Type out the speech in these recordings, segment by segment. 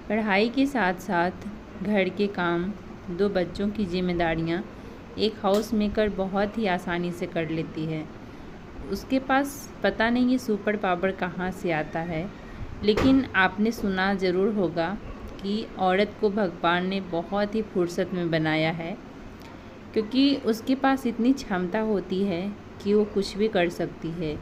पढ़ाई के साथ साथ घर के काम, 2 बच्चों की जिम्मेदारियाँ एक हाउस मेकर बहुत ही आसानी से कर लेती है। उसके पास पता नहीं ये सुपर पावर कहाँ से आता है, लेकिन आपने सुना ज़रूर होगा कि औरत को भगवान ने बहुत ही फुर्सत में बनाया है, क्योंकि उसके पास इतनी क्षमता होती है कि वो कुछ भी कर सकती है।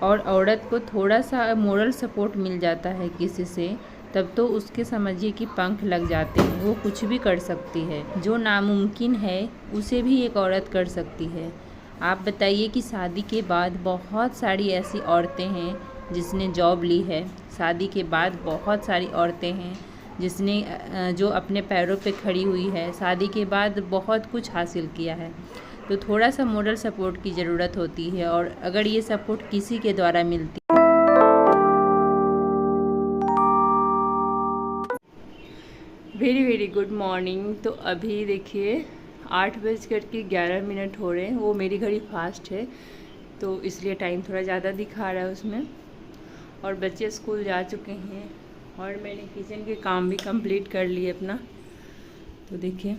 और औरत को थोड़ा सा मोरल सपोर्ट मिल जाता है किसी से, तब तो उसके समझिए कि पंख लग जाते हैं, वो कुछ भी कर सकती है। जो नामुमकिन है उसे भी एक औरत कर सकती है। आप बताइए कि शादी के बाद बहुत सारी ऐसी औरतें हैं जिसने जॉब ली है, शादी के बाद बहुत सारी औरतें हैं जिसने जो अपने पैरों पे खड़ी हुई है, शादी के बाद बहुत कुछ हासिल किया है। तो थोड़ा सा मोरल सपोर्ट की ज़रूरत होती है, और अगर ये सपोर्ट किसी के द्वारा मिलती। Very very good morning. तो अभी देखिए 8:11 हो रहे हैं। वो मेरी घड़ी फास्ट है तो इसलिए टाइम थोड़ा ज़्यादा दिखा रहा है उसमें। और बच्चे स्कूल जा चुके हैं और मैंने किचन के काम भी कंप्लीट कर लिए अपना। तो देखिए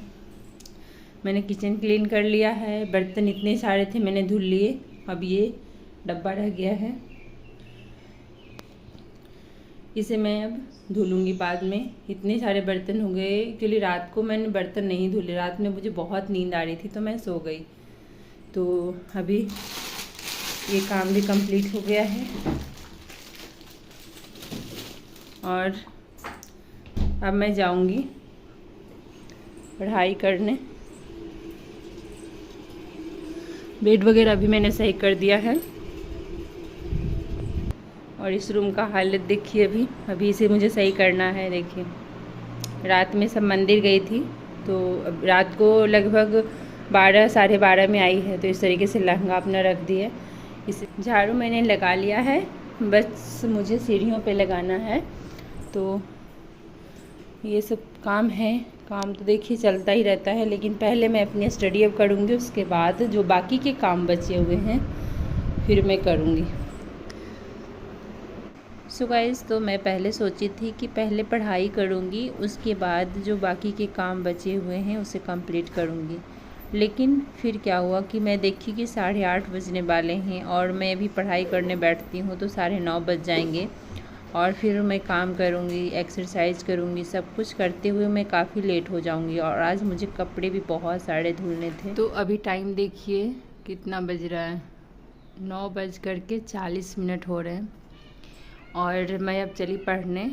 मैंने किचन क्लीन कर लिया है, बर्तन इतने सारे थे मैंने धुल लिए। अब ये डब्बा रह गया है, इसे मैं अब धुलूँगी बाद में। इतने सारे बर्तन हो गए, एक्चुअली रात को मैंने बर्तन नहीं धुले, रात में मुझे बहुत नींद आ रही थी तो मैं सो गई। तो अभी ये काम भी कंप्लीट हो गया है और अब मैं जाऊंगी पढ़ाई करने। बेड वगैरह भी मैंने सही कर दिया है और इस रूम का हालत देखिए अभी इसे मुझे सही करना है। देखिए रात में सब मंदिर गई थी तो अब रात को लगभग 12 साढ़े 12 में आई है, तो इस तरीके से लहंगा अपना रख दिया। इस झाड़ू मैंने लगा लिया है, बस मुझे सीढ़ियों पे लगाना है। तो ये सब काम है, काम तो देखिए चलता ही रहता है, लेकिन पहले मैं अपनी स्टडी अब करूँगी, उसके बाद जो बाकी के काम बचे हुए हैं फिर मैं करूँगी। सो गाइस, तो मैं पहले सोची थी कि पहले पढ़ाई करूँगी, उसके बाद जो बाकी के काम बचे हुए हैं उसे कंप्लीट करूँगी। लेकिन फिर क्या हुआ कि मैं देखी कि 8:30 बजने वाले हैं और मैं भी पढ़ाई करने बैठती हूँ तो 9:30 बज जाएंगे और फिर मैं काम करूँगी, एक्सरसाइज करूँगी, सब कुछ करते हुए मैं काफ़ी लेट हो जाऊँगी। और आज मुझे कपड़े भी बहुत सारे धुलने थे। तो अभी टाइम देखिए कितना बज रहा है, 9:40 हो रहे हैं और मैं अब चली पढ़ने।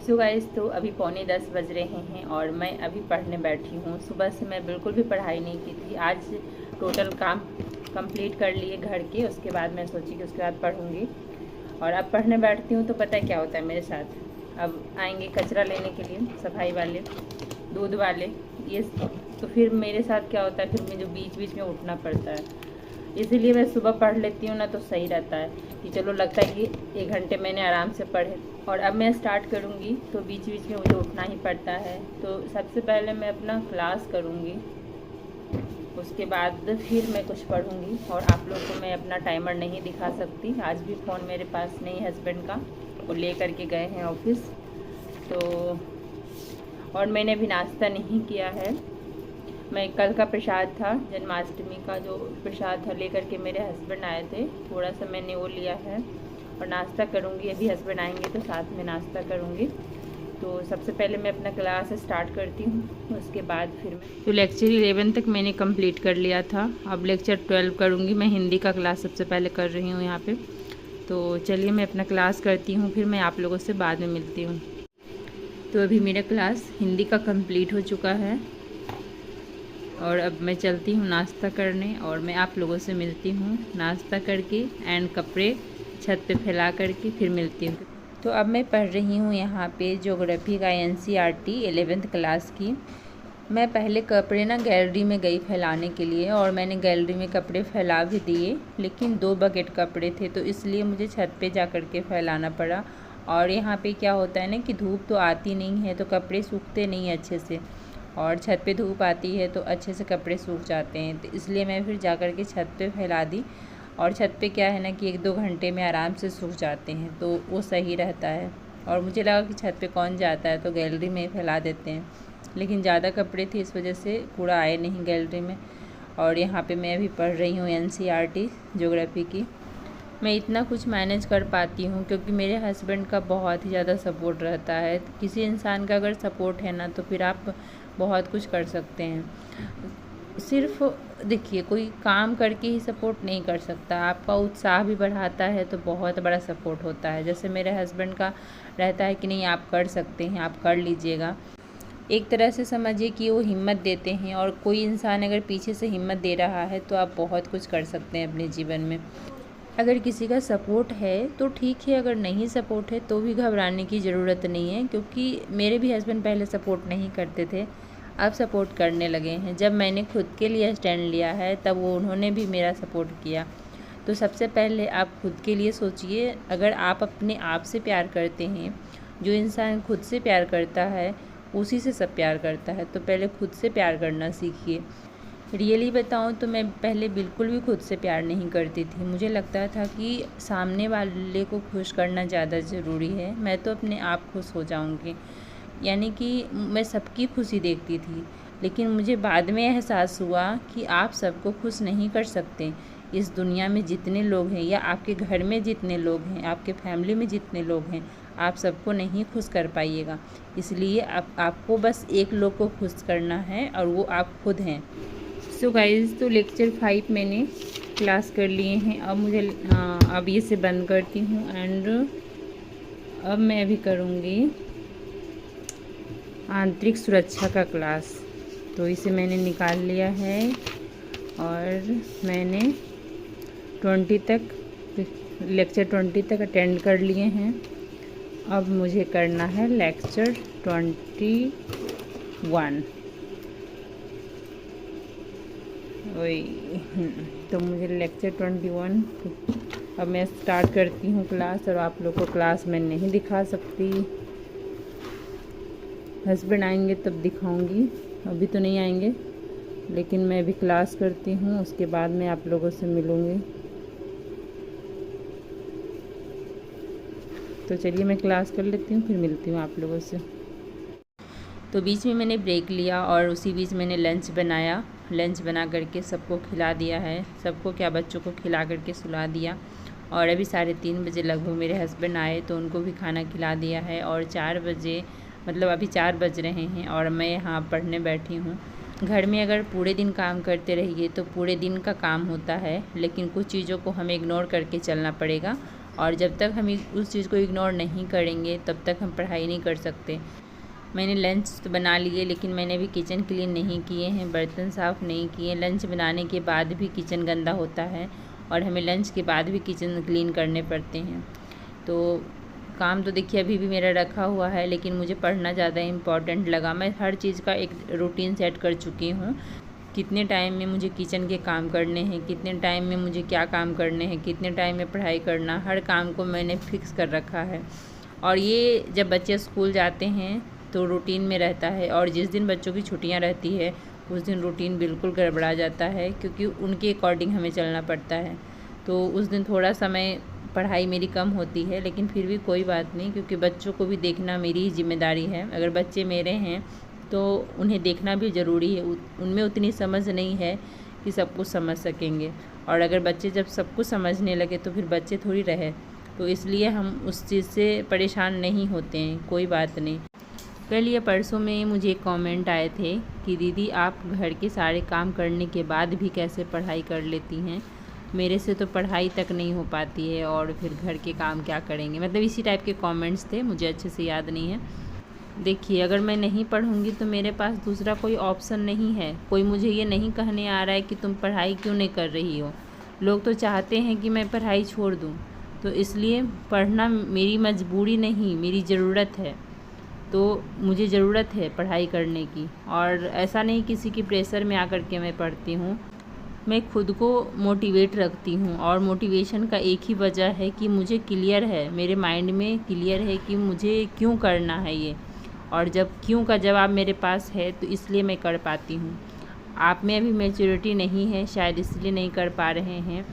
सो गाइस, तो अभी 9:45 बज रहे हैं और मैं अभी पढ़ने बैठी हूँ। सुबह से मैं बिल्कुल भी पढ़ाई नहीं की थी। आज टोटल काम कंप्लीट कर लिए घर के, उसके बाद मैं सोची कि उसके बाद पढ़ूँगी। और अब पढ़ने बैठती हूँ तो पता है क्या होता है मेरे साथ, अब आएंगे कचरा लेने के लिए सफाई वाले, दूध वाले, ये तो फिर मेरे साथ क्या होता है, फिर मुझे बीच बीच में उठना पड़ता है। इसीलिए मैं सुबह पढ़ लेती हूँ ना तो सही रहता है कि चलो लगता है कि 1 घंटे मैंने आराम से पढ़े। और अब मैं स्टार्ट करूँगी तो बीच बीच में मुझे उठना ही पड़ता है। तो सबसे पहले मैं अपना क्लास करूँगी, उसके बाद फिर मैं कुछ पढ़ूँगी। और आप लोग को मैं अपना टाइमर नहीं दिखा सकती, आज भी फ़ोन मेरे पास नहीं है हस्बैंड का, वो ले करके गए हैं ऑफिस। तो और मैंने अभी नाश्ता नहीं किया है। मैं कल का प्रसाद था, जन्माष्टमी का जो प्रसाद था लेकर के मेरे हस्बैंड आए थे, थोड़ा सा मैंने वो लिया है और नाश्ता करूँगी। अभी हस्बैंड आएंगे तो साथ में नाश्ता करूँगी। तो सबसे पहले मैं अपना क्लास स्टार्ट करती हूँ, उसके बाद फिर मैं तो लेक्चर 11 तक मैंने कंप्लीट कर लिया था। अब लेक्चर 12 करूँगी। मैं हिंदी का क्लास सबसे पहले कर रही हूँ यहाँ पे। तो चलिए मैं अपना क्लास करती हूँ, फिर मैं आप लोगों से बाद में मिलती हूँ। तो अभी मेरा क्लास हिंदी का कंप्लीट हो चुका है और अब मैं चलती हूँ नाश्ता करने और मैं आप लोगों से मिलती हूँ नाश्ता करके एंड कपड़े छत पे फैला करके फिर मिलती हूँ। तो अब मैं पढ़ रही हूँ यहाँ पे ज्योग्राफी का NCERT 11th क्लास की। मैं पहले कपड़े ना गैलरी में गई फैलाने के लिए और मैंने गैलरी में कपड़े फैला भी दिए, लेकिन 2 बकेट कपड़े थे तो इसलिए मुझे छत पे जा कर के फैलाना पड़ा। और यहाँ पे क्या होता है ना कि धूप तो आती नहीं है तो कपड़े सूखते नहीं अच्छे से, और छत पे धूप आती है तो अच्छे से कपड़े सूख जाते हैं। तो इसलिए मैं फिर जा कर के छत पे फैला दी। और छत पे क्या है ना कि 1-2 घंटे में आराम से सूख जाते हैं, तो वो सही रहता है। और मुझे लगा कि छत पे कौन जाता है तो गैलरी में ही फैला देते हैं, लेकिन ज़्यादा कपड़े थे इस वजह से कूड़ा आए नहीं गैलरी में। और यहाँ पे मैं अभी पढ़ रही हूँ NCERT ज्योग्राफी की। मैं इतना कुछ मैनेज कर पाती हूँ क्योंकि मेरे हस्बैंड का बहुत ही ज़्यादा सपोर्ट रहता है। किसी इंसान का अगर सपोर्ट है ना तो फिर आप बहुत कुछ कर सकते हैं। सिर्फ देखिए, कोई काम करके ही सपोर्ट नहीं कर सकता, आपका उत्साह भी बढ़ाता है तो बहुत बड़ा सपोर्ट होता है। जैसे मेरे हस्बैंड का रहता है कि नहीं आप कर सकते हैं, आप कर लीजिएगा। एक तरह से समझिए कि वो हिम्मत देते हैं, और कोई इंसान अगर पीछे से हिम्मत दे रहा है तो आप बहुत कुछ कर सकते हैं अपने जीवन में। अगर किसी का सपोर्ट है तो ठीक है, अगर नहीं सपोर्ट है तो भी घबराने की ज़रूरत नहीं है, क्योंकि मेरे भी हस्बैंड पहले सपोर्ट नहीं करते थे, अब सपोर्ट करने लगे हैं। जब मैंने खुद के लिए स्टैंड लिया है तब वो उन्होंने भी मेरा सपोर्ट किया। तो सबसे पहले आप खुद के लिए सोचिए। अगर आप अपने आप से प्यार करते हैं, जो इंसान खुद से प्यार करता है उसी से सब प्यार करता है, तो पहले खुद से प्यार करना सीखिए। रियली बताऊँ तो मैं पहले बिल्कुल भी खुद से प्यार नहीं करती थी। मुझे लगता था कि सामने वाले को खुश करना ज़्यादा ज़रूरी है, मैं तो अपने आप खुश हो जाऊँगी, यानी कि मैं सबकी खुशी देखती थी। लेकिन मुझे बाद में एहसास हुआ कि आप सबको खुश नहीं कर सकते। इस दुनिया में जितने लोग हैं, या आपके घर में जितने लोग हैं, आपके फैमिली में जितने लोग हैं, आप सबको नहीं खुश कर पाइएगा। इसलिए आपको बस एक लोग को खुश करना है, और वो आप खुद हैं। सो गाइज़, तो लेक्चर 5 मैंने क्लास कर लिए हैं। अब मुझे अब ये से बंद करती हूँ, एंड अब मैं अभी करूँगी आंतरिक सुरक्षा का क्लास। तो इसे मैंने निकाल लिया है और मैंने 20 तक लेक्चर 20 तक अटेंड कर लिए हैं। अब मुझे करना है लेक्चर 21। वही तो मुझे लेक्चर 21, अब मैं स्टार्ट करती हूँ क्लास। और आप लोग को क्लास मैं नहीं दिखा सकती, हस्बैंड आएंगे तब दिखाऊंगी, अभी तो नहीं आएंगे। लेकिन मैं अभी क्लास करती हूँ, उसके बाद मैं आप लोगों से मिलूँगी। तो चलिए मैं क्लास कर लेती हूँ, फिर मिलती हूँ आप लोगों से। तो बीच में मैंने ब्रेक लिया और उसी बीच मैंने लंच बनाया। लंच बना करके सबको खिला दिया है, सबको क्या, बच्चों को खिला करके सुला दिया। और अभी 3:30 बजे लगभग मेरे हस्बैंड आए तो उनको भी खाना खिला दिया है। और 4 बजे, मतलब अभी 4 बज रहे हैं और मैं यहाँ पढ़ने बैठी हूँ। घर में अगर पूरे दिन काम करते रहिए तो पूरे दिन का काम होता है, लेकिन कुछ चीज़ों को हमें इग्नोर करके चलना पड़ेगा। और जब तक हम उस चीज़ को इग्नोर नहीं करेंगे तब तक हम पढ़ाई नहीं कर सकते। मैंने लंच तो बना लिए, लेकिन मैंने अभी किचन क्लीन नहीं किए हैं, बर्तन साफ़ नहीं किए। लंच बनाने के बाद भी किचन गंदा होता है और हमें लंच के बाद भी किचन क्लीन करने पड़ते हैं। तो काम तो देखिए अभी भी मेरा रखा हुआ है, लेकिन मुझे पढ़ना ज़्यादा इम्पॉर्टेंट लगा। मैं हर चीज़ का एक रूटीन सेट कर चुकी हूँ, कितने टाइम में मुझे किचन के काम करने हैं, कितने टाइम में मुझे क्या काम करने हैं, कितने टाइम में पढ़ाई करना, हर काम को मैंने फिक्स कर रखा है। और ये जब बच्चे स्कूल जाते हैं तो रूटीन में रहता है, और जिस दिन बच्चों की छुट्टियां रहती है उस दिन रूटीन बिल्कुल गड़बड़ा जाता है, क्योंकि उनके अकॉर्डिंग हमें चलना पड़ता है। तो उस दिन थोड़ा समय पढ़ाई मेरी कम होती है, लेकिन फिर भी कोई बात नहीं, क्योंकि बच्चों को भी देखना मेरी ही जिम्मेदारी है। अगर बच्चे मेरे हैं तो उन्हें देखना भी ज़रूरी है। उनमें उतनी समझ नहीं है कि सब कुछ समझ सकेंगे, और अगर बच्चे जब सब कुछ समझने लगे तो फिर बच्चे थोड़ी रहे। तो इसलिए हम उस चीज़ से परेशान नहीं होते हैं, कोई बात नहीं। कल या परसों में मुझे एक कमेंट आए थे कि दीदी आप घर के सारे काम करने के बाद भी कैसे पढ़ाई कर लेती हैं, मेरे से तो पढ़ाई तक नहीं हो पाती है और फिर घर के काम क्या करेंगे, मतलब इसी टाइप के कमेंट्स थे, मुझे अच्छे से याद नहीं है। देखिए, अगर मैं नहीं पढ़ूंगी तो मेरे पास दूसरा कोई ऑप्शन नहीं है। कोई मुझे ये नहीं कहने आ रहा है कि तुम पढ़ाई क्यों नहीं कर रही हो। लोग तो चाहते हैं कि मैं पढ़ाई छोड़ दूँ, तो इसलिए पढ़ना मेरी मजबूरी नहीं, मेरी ज़रूरत है। तो मुझे ज़रूरत है पढ़ाई करने की, और ऐसा नहीं किसी की प्रेशर में आकर के मैं पढ़ती हूँ। मैं खुद को मोटिवेट रखती हूँ, और मोटिवेशन का एक ही वजह है कि मुझे क्लियर है, मेरे माइंड में क्लियर है कि मुझे क्यों करना है ये। और जब क्यों का जवाब मेरे पास है तो इसलिए मैं कर पाती हूँ। आप में अभी मैच्योरिटी नहीं है, शायद इसलिए नहीं कर पा रहे हैं।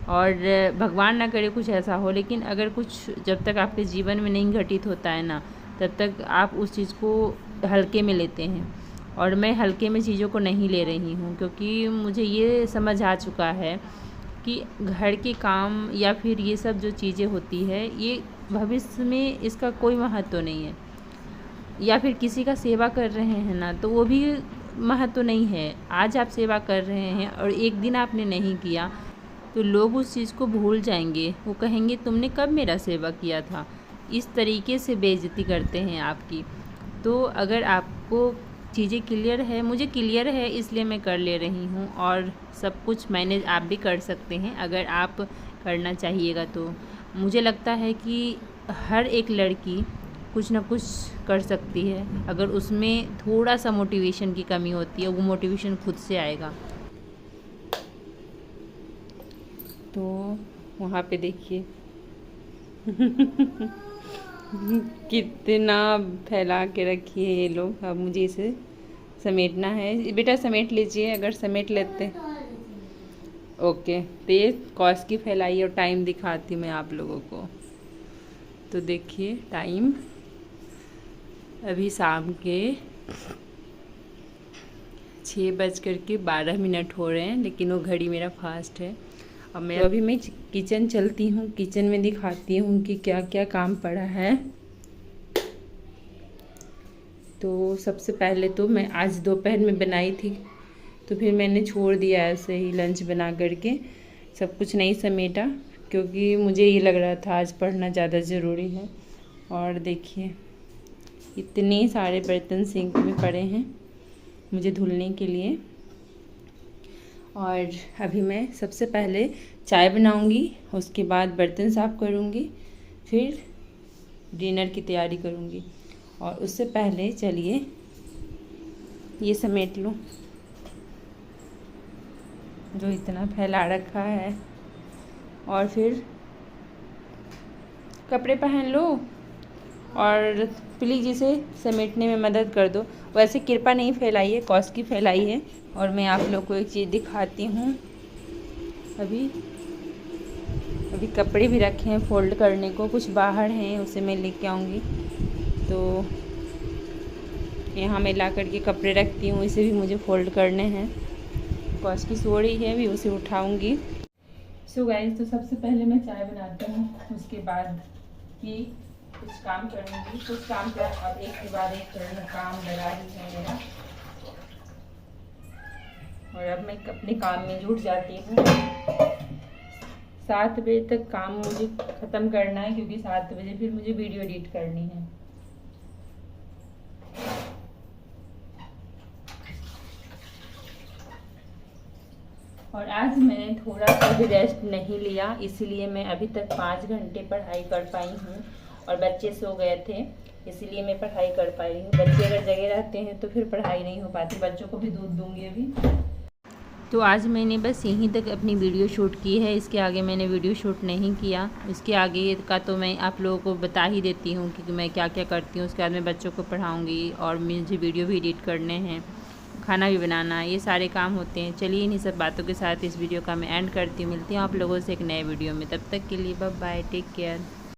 और भगवान ना करे कुछ ऐसा हो, लेकिन अगर कुछ जब तक आपके जीवन में नहीं घटित होता है ना, तब तक आप उस चीज़ को हल्के में लेते हैं। और मैं हल्के में चीज़ों को नहीं ले रही हूँ, क्योंकि मुझे ये समझ आ चुका है कि घर के काम या फिर ये सब जो चीज़ें होती है, ये भविष्य में इसका कोई महत्व नहीं है। या फिर किसी का सेवा कर रहे हैं ना, तो वो भी महत्व नहीं है। आज आप सेवा कर रहे हैं और एक दिन आपने नहीं किया, तो लोग उस चीज़ को भूल जाएंगे। वो कहेंगे तुमने कब मेरा सेवा किया था। इस तरीके से बेइज्जती करते हैं आपकी। तो अगर आपको चीज़ें क्लियर है, मुझे क्लियर है, इसलिए मैं कर ले रही हूँ। और सब कुछ मैनेज आप भी कर सकते हैं अगर आप करना चाहिएगा तो। मुझे लगता है कि हर एक लड़की कुछ ना कुछ कर सकती है, अगर उसमें थोड़ा सा मोटिवेशन की कमी होती है, वो मोटिवेशन खुद से आएगा। तो वहाँ पे देखिए कितना फैला के रखी है ये लोग। अब मुझे इसे समेटना है। बेटा समेट लीजिए, अगर समेट लेते। ओके, तो ये कॉस की फैलाई और टाइम दिखाती मैं आप लोगों को। तो देखिए टाइम अभी शाम के 6:12 हो रहे हैं, लेकिन वो घड़ी मेरा फास्ट है। अब मैं अभी मैं किचन चलती हूँ, किचन में दिखाती हूँ कि क्या क्या काम पड़ा है। तो सबसे पहले तो मैं आज दोपहर में बनाई थी, तो फिर मैंने छोड़ दिया ऐसे ही लंच बना करके, सब कुछ नहीं समेटा, क्योंकि मुझे ये लग रहा था आज पढ़ना ज़्यादा ज़रूरी है। और देखिए इतने सारे बर्तन सिंक में पड़े हैं मुझे धुलने के लिए। और अभी मैं सबसे पहले चाय बनाऊंगी, उसके बाद बर्तन साफ़ करूंगी, फिर डिनर की तैयारी करूंगी। और उससे पहले चलिए ये समेट लूँ जो इतना फैला रखा है, और फिर कपड़े पहन लो और प्लीज़ इसे समेटने में मदद कर दो। वैसे कृपा नहीं फैलाई है, कॉस की फैलाई है। और मैं आप लोग को एक चीज़ दिखाती हूँ। अभी कपड़े भी रखे हैं फोल्ड करने को, कुछ बाहर हैं, उसे मैं लेके आऊँगी। तो यहाँ मैं ला करके कपड़े रखती हूँ, इसे भी मुझे फोल्ड करने हैं। कॉस की सो रही है, अभी उसे उठाऊँगी। सो गाइस, तो सबसे पहले मैं चाय बनाती हूँ, उसके बाद ही कुछ काम करूँगी। कुछ काम कर अब एक के बाद एक करना काम लगा ही है मेरा। और अब मैं अपने काम में जुट जाती हूँ। 7 बजे तक काम मुझे ख़त्म करना है, क्योंकि 7 बजे फिर मुझे वीडियो एडिट करनी है। और आज मैंने थोड़ा सा भी रेस्ट नहीं लिया, इसलिए मैं अभी तक 5 घंटे पढ़ाई कर पाई हूँ। और बच्चे सो गए थे, इसलिए मैं पढ़ाई कर पाई हूँ। बच्चे अगर जगे रहते हैं तो फिर पढ़ाई नहीं हो पाती। बच्चों को भी दूध दूँगी अभी। तो आज मैंने बस यहीं तक अपनी वीडियो शूट की है, इसके आगे मैंने वीडियो शूट नहीं किया। इसके आगे का तो मैं आप लोगों को बता ही देती हूँ कि मैं क्या क्या करती हूँ। उसके बाद मैं बच्चों को पढ़ाऊँगी और मुझे वीडियो भी एडिट करने हैं, खाना भी बनाना, ये सारे काम होते हैं। चलिए इन्हीं सब बातों के साथ इस वीडियो का मैं एंड करती हूँ। मिलती हूँ आप लोगों से एक नए वीडियो में। तब तक के लिए बाय बाय, टेक केयर।